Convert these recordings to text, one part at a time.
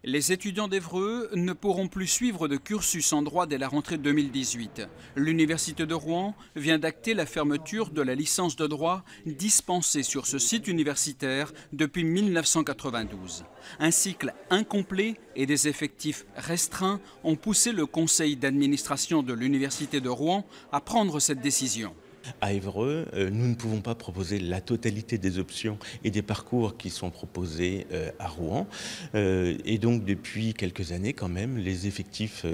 Les étudiants d'Évreux ne pourront plus suivre de cursus en droit dès la rentrée 2018. L'Université de Rouen vient d'acter la fermeture de la licence de droit dispensée sur ce site universitaire depuis 1992. Un cycle incomplet et des effectifs restreints ont poussé le conseil d'administration de l'Université de Rouen à prendre cette décision. À Évreux, nous ne pouvons pas proposer la totalité des options et des parcours qui sont proposés à Rouen. Et donc depuis quelques années quand même, les effectifs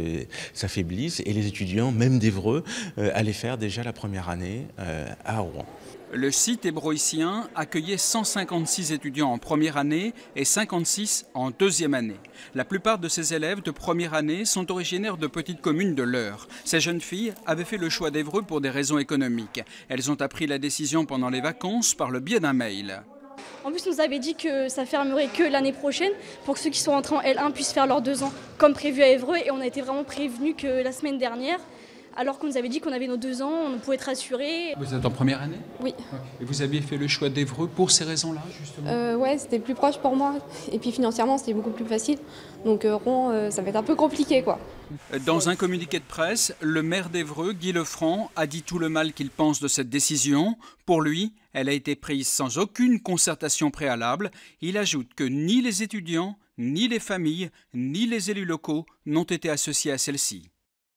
s'affaiblissent et les étudiants, même d'Évreux, allaient faire déjà la première année à Rouen. Le site ébroïcien accueillait 156 étudiants en première année et 56 en deuxième année. La plupart de ces élèves de première année sont originaires de petites communes de l'Eure. Ces jeunes filles avaient fait le choix d'Évreux pour des raisons économiques. Elles ont appris la décision pendant les vacances par le biais d'un mail. En plus, on nous avait dit que ça fermerait que l'année prochaine pour que ceux qui sont entrés en L1 puissent faire leurs 2 ans comme prévu à Évreux. Et on a été vraiment prévenus que la semaine dernière, alors qu'on nous avait dit qu'on avait nos 2 ans, on pouvait être rassurés. Vous êtes en première année? Oui. Et vous aviez fait le choix d'Évreux pour ces raisons-là, justement? Ouais, c'était plus proche pour moi. Et puis financièrement, c'était beaucoup plus facile. Donc Rouen, ça va être un peu compliqué, quoi. Dans un communiqué de presse, le maire d'Évreux, Guy Lefranc, a dit tout le mal qu'il pense de cette décision. Pour lui, elle a été prise sans aucune concertation préalable. Il ajoute que ni les étudiants, ni les familles, ni les élus locaux n'ont été associés à celle-ci.